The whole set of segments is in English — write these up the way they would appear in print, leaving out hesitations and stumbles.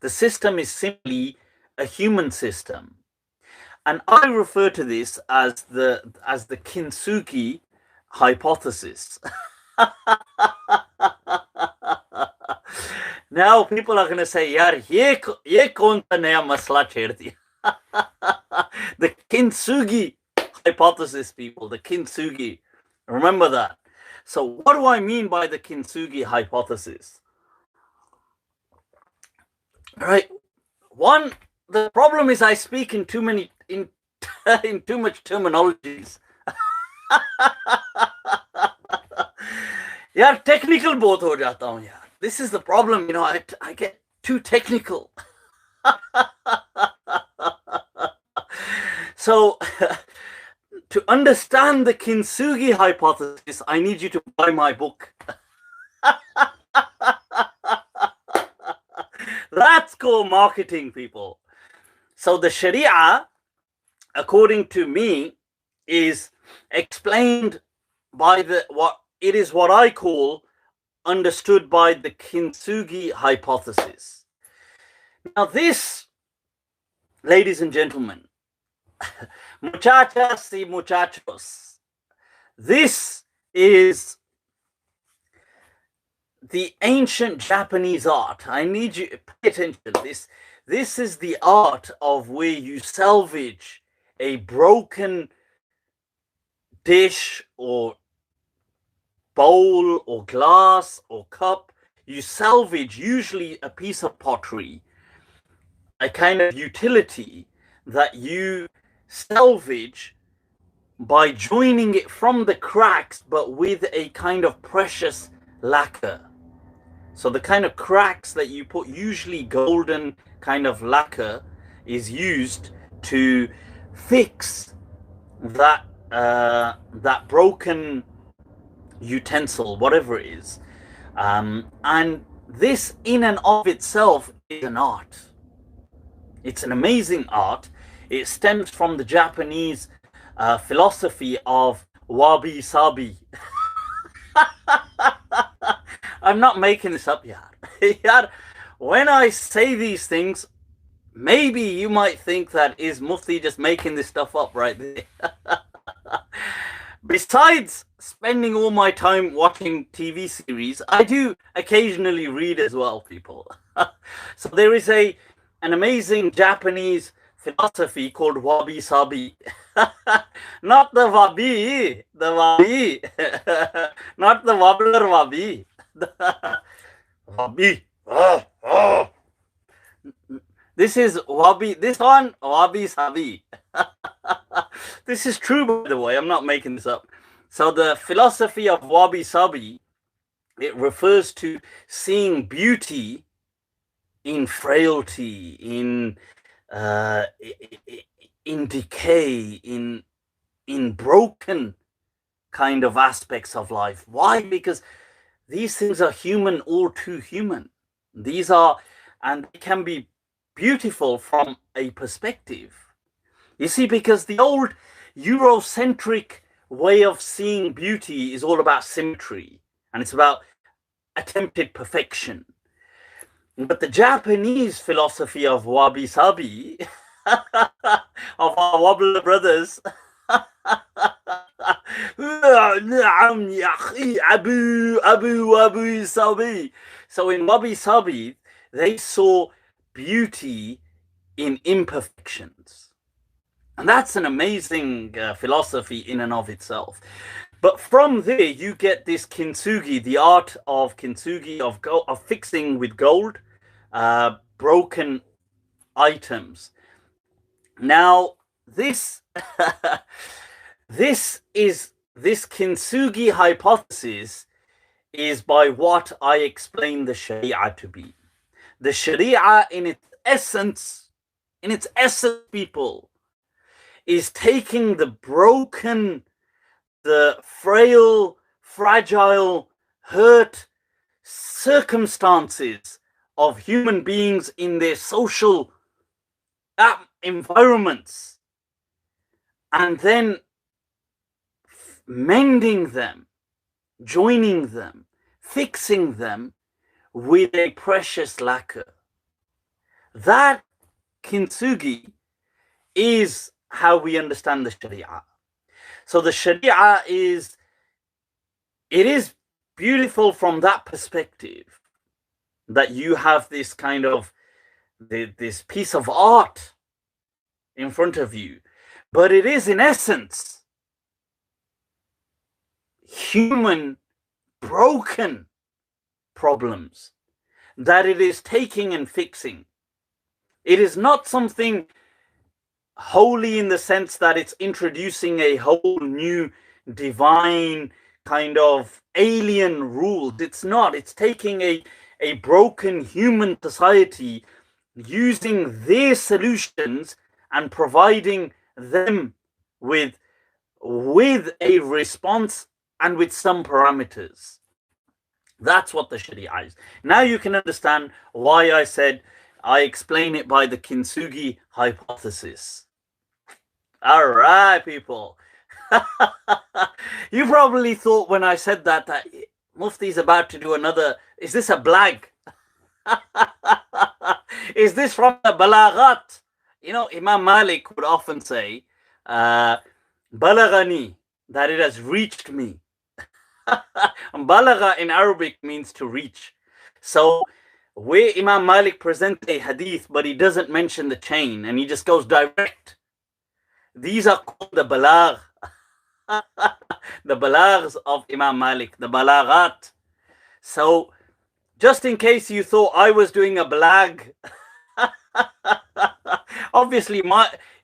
The system is simply a human system. And I refer to this as the Kintsugi hypothesis. Now people are going to say, yaar, ye kaun sa naya masla chhed diya? The Kintsugi hypothesis, people, the Kintsugi. Remember that. So what do I mean by the Kintsugi hypothesis? All right. One, the problem is I speak in too many, in too much terminologies. यार technical बहुत हो जाता हूँ यार. This is the problem, you know, I get too technical. So to understand the Kintsugi hypothesis, I need you to buy my book. That's called marketing, people. So the Sharia, according to me, is explained by what I call understood by the Kintsugi hypothesis. Now this, ladies and gentlemen, muchachas y muchachos, this is the ancient Japanese art. I need you to pay attention. This is the art of where you salvage a broken dish or bowl or glass or cup. You salvage usually a piece of pottery, a kind of utility that you salvage by joining it from the cracks, but with a kind of precious lacquer. So the kind of cracks that you put, usually golden kind of lacquer, is used to fix that that broken utensil, whatever it is. And this in and of itself is an art. It's an amazing art. It stems from the Japanese philosophy of wabi-sabi. I'm not making this up, yaar. When I say these things, maybe you might think that is Mufti just making this stuff up right there. Besides spending all my time watching TV series, I do occasionally read as well, people. So there is an amazing Japanese philosophy called wabi-sabi. Not the wabi, not the wobbler wabi. Wabi. This is wabi. This one, wabi-sabi. This is true, by the way. I'm not making this up. So the philosophy of wabi-sabi, it refers to seeing beauty in frailty, in decay, in broken kind of aspects of life. Why? Because these things are human, all too human. These are, and they can be beautiful from a perspective. You see, because the old Eurocentric way of seeing beauty is all about symmetry, and it's about attempted perfection. But the Japanese philosophy of wabi-sabi, of our wobbler brothers, so in wabi-sabi, they saw beauty in imperfections. And that's an amazing philosophy in and of itself. But from there, you get this kintsugi, the art of kintsugi, of fixing with gold broken items. Now, this this kintsugi hypothesis is by what I explain the Sharia to be. The Sharia, in its essence, people, is taking the broken, the frail, fragile, hurt circumstances of human beings in their social environments, and then mending them, joining them, fixing them with a precious lacquer. That Kintsugi is how we understand the Sharia. So the Sharia is beautiful from that perspective, that you have this kind of this piece of art in front of you, but it is in essence human broken problems that it is taking and fixing. It is not something holy in the sense that it's introducing a whole new divine kind of alien rules. It's not. It's taking a broken human society, using their solutions and providing them with a response and with some parameters. That's what the Sharia is. Now you can understand why I said I explain it by the Kintsugi hypothesis. All right, people. You probably thought when I said that Mufti's about to do another. Is this a blag? Is this from the balaghat? You know, Imam Malik would often say, balagani, that it has reached me. Balagha in Arabic means to reach. So where Imam Malik presents a hadith, but he doesn't mention the chain, and he just goes direct. These are called the balagh. The balaghs of Imam Malik, the balaghat. So just in case you thought I was doing a balag, obviously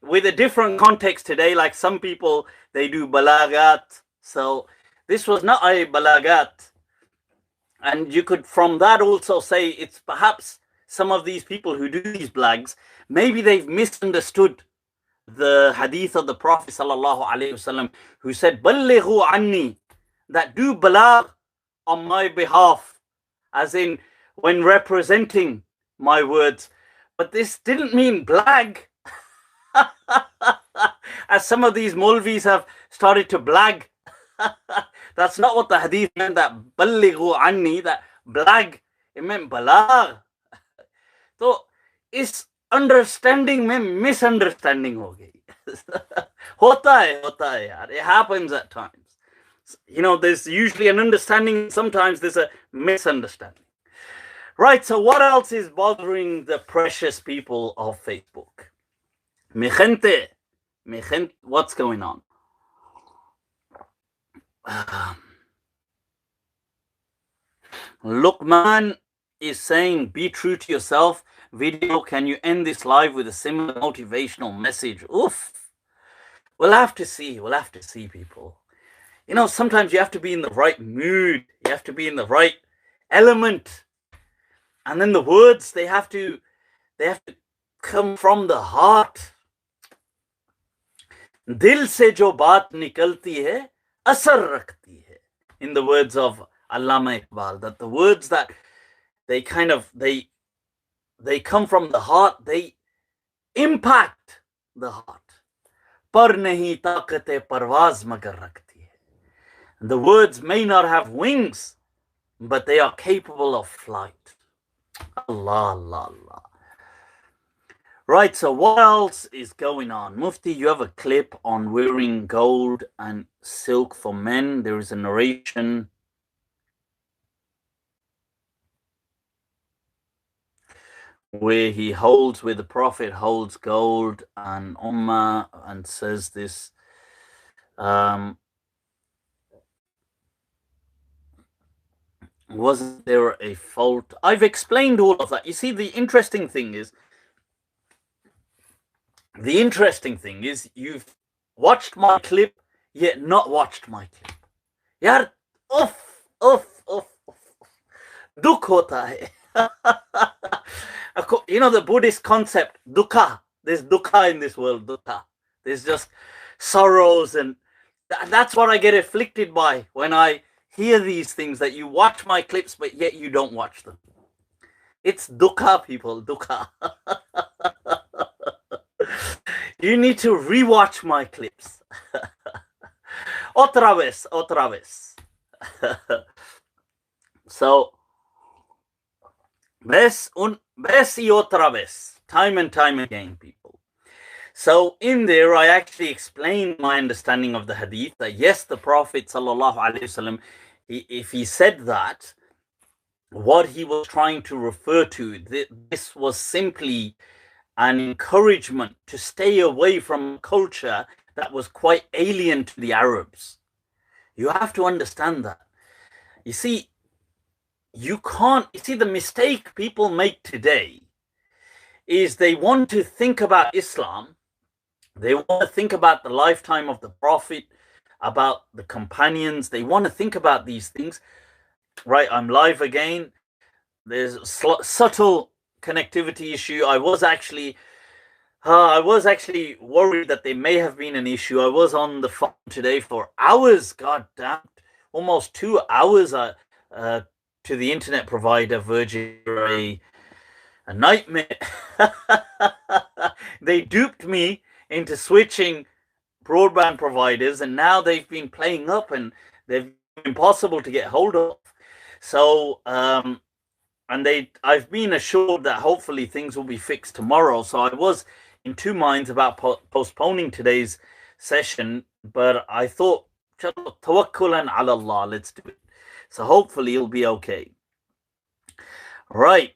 with a different context today, like some people, they do balaghat. So this was not a balaghat. And you could from that also say it's perhaps some of these people who do these blags, maybe they've misunderstood the hadith of the Prophet sallallahu alaihi wasallam, who said, "Ballighu anni," that do balag on my behalf, as in when representing my words. But this didn't mean blag, as some of these Maulvis have started to blag. That's not what the hadith meant, that ballighu anni, that blag, it meant balag. So it's understanding में misunderstanding हो गई. होता है यार. It happens at times. You know, there's usually an understanding, sometimes there's a misunderstanding. Right, so what else is bothering the precious people of Facebook? Mi gente, what's going on? Luqman is saying, be true to yourself. Video, can you end this live with a similar motivational message? Oof. We'll have to see. We'll have to see, people. You know, sometimes you have to be in the right mood. You have to be in the right element. And then the words, they have to come from the heart. Dil se jo baat nikalti hai, asar rakhti hai. In the words of Allama Iqbal, that the words that they come from the heart, they impact the heart. Par nahi taqat parwaz magar rakhti hai. The words may not have wings, but they are capable of flight. Allah, Allah, Allah. Right, so what else is going on? Mufti, you have a clip on wearing gold and silk for men. There is a narration. Where the Prophet holds gold and Ummah and says this. Was there a fault? I've explained all of that. You see, the interesting thing is you've watched my clip, yet not watched my clip. Yaar, dukh hota hai. You know the Buddhist concept, dukkha. There's dukkha in this world, dukkha. There's just sorrows, and that's what I get afflicted by when I hear these things, that you watch my clips, but yet you don't watch them. It's dukkha, people, dukkha. You need to rewatch my clips. Otra vez. So, ves y otra vez. time and time again, people. So in there, I actually explained my understanding of the hadith, that yes, the Prophet sallallahu alaihi wasallam, if he said that, what he was trying to refer to, this was simply an encouragement to stay away from a culture that was quite alien to the Arabs. You have to understand that. You see, the mistake people make today is they want to think about Islam, they want to think about the lifetime of the Prophet, about the companions, they want to think about these things. Right, I'm live again. There's a subtle connectivity issue. I was actually worried that there may have been an issue. I was on the phone today for hours, god damn, almost 2 hours to the internet provider, Virgin, a nightmare. They duped me into switching broadband providers, and now they've been playing up and they've been impossible to get hold of. So I've been assured that hopefully things will be fixed tomorrow. So I was in two minds about postponing today's session, but I thought, tawakkulan ala Allah, let's do it. So hopefully it'll be okay. Right.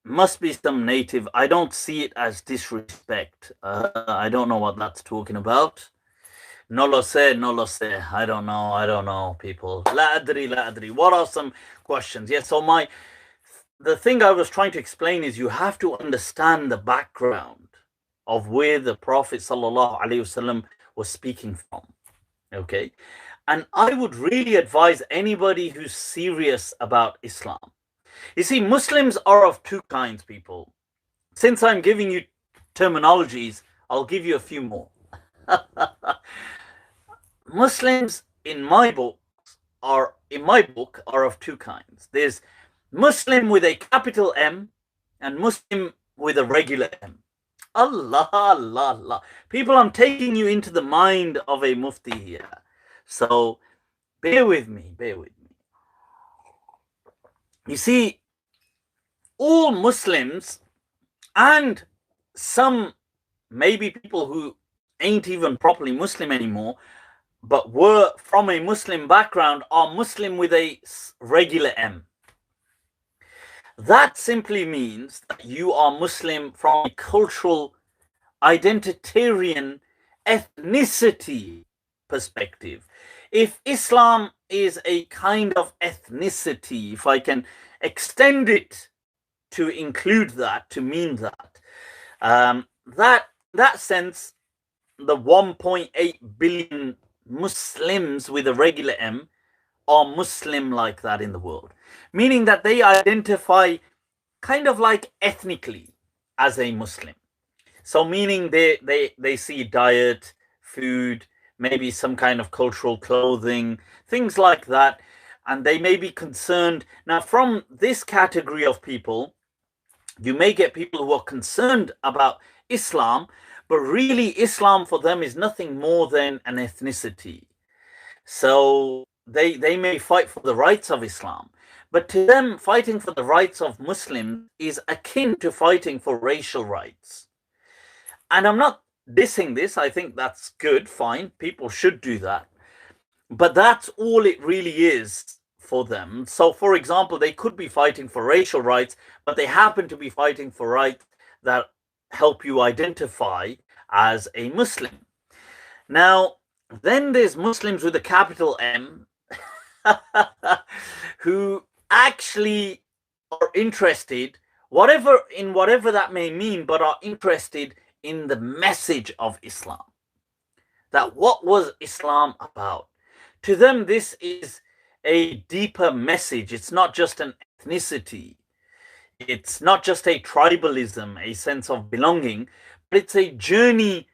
Must be some native. I don't see it as disrespect. I don't know what that's talking about. No lo sé, no lo sé. I don't know, people. La adri. What are some questions? Yes, so the thing I was trying to explain is you have to understand the background of where the Prophet sallallahu alaihi wasallam was speaking from. Okay? And I would really advise anybody who's serious about Islam. You see, Muslims are of two kinds, people. Since I'm giving you terminologies, I'll give you a few more. Muslims in my book are of two kinds. There's Muslim with a capital M and Muslim with a regular M. Allah. People, I'm taking you into the mind of a mufti here. So bear with me. You see, all Muslims and some maybe people who ain't even properly Muslim anymore, but were from a Muslim background, are Muslim with a regular M. That simply means that you are Muslim from a cultural, identitarian, ethnicity perspective. If Islam is a kind of ethnicity, if I can extend it to include that, to mean that, that sense, the 1.8 billion Muslims with a regular M are Muslim like that in the world, meaning that they identify kind of like ethnically as a Muslim. So meaning they see diet, food, maybe some kind of cultural clothing, things like that, and they may be concerned. Now, from this category of people, you may get people who are concerned about Islam, but really Islam for them is nothing more than an ethnicity. So they may fight for the rights of Islam, but to them, fighting for the rights of Muslims is akin to fighting for racial rights. And I'm not dissing this. I think that's good, fine. People should do that. But that's all it really is for them. So, for example, they could be fighting for racial rights, but they happen to be fighting for rights that help you identify as a Muslim. Now, then there's Muslims with a capital M who actually are interested, whatever that may mean, but are interested in the message of Islam. That what was Islam about? To them, this is a deeper message. It's not just an ethnicity. It's not just a tribalism, a sense of belonging, but it's a journey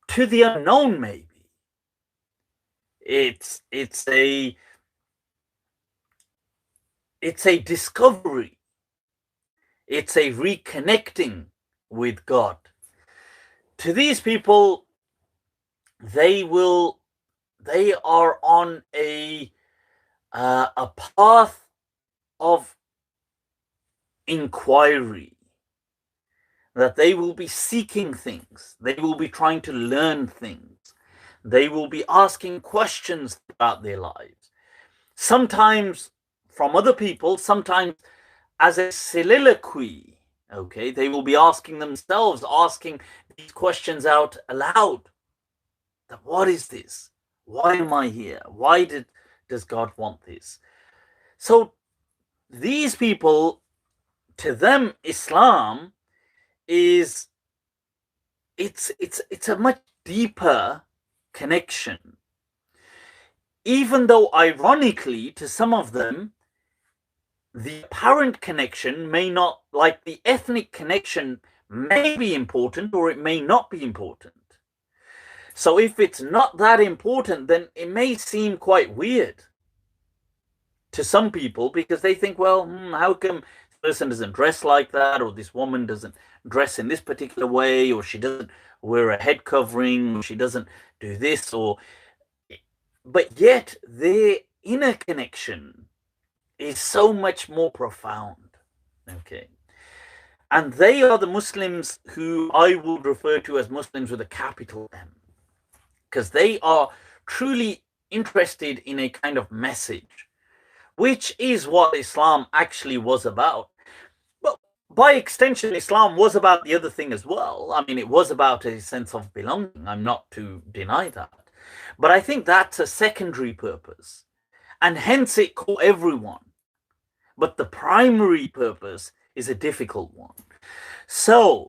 to the unknown, maybe. It's a discovery. It's a reconnecting with God. To these people, they are on a path of inquiry, that they will be seeking things, they will be trying to learn things, they will be asking questions about their lives, sometimes from other people, sometimes as a soliloquy. Okay, they will be asking themselves, asking these questions out aloud. That what is this? Why am I here? Why does God want this? So these people, to them, Islam is it's a much deeper connection. Even though ironically, to some of them, the apparent connection may not, like the ethnic connection, may be important or it may not be important. So if it's not that important, then it may seem quite weird to some people, because they think, well, how come this person doesn't dress like that, or this woman doesn't dress in this particular way, or she doesn't wear a head covering, or she doesn't do this, or... But yet their inner connection is so much more profound. Okay. And they are the Muslims who I would refer to as Muslims with a capital M, because they are truly interested in a kind of message, which is what Islam actually was about. But by extension, Islam was about the other thing as well. I mean, it was about a sense of belonging. I'm not to deny that. But I think that's a secondary purpose. And hence it caught everyone. But the primary purpose is a difficult one. So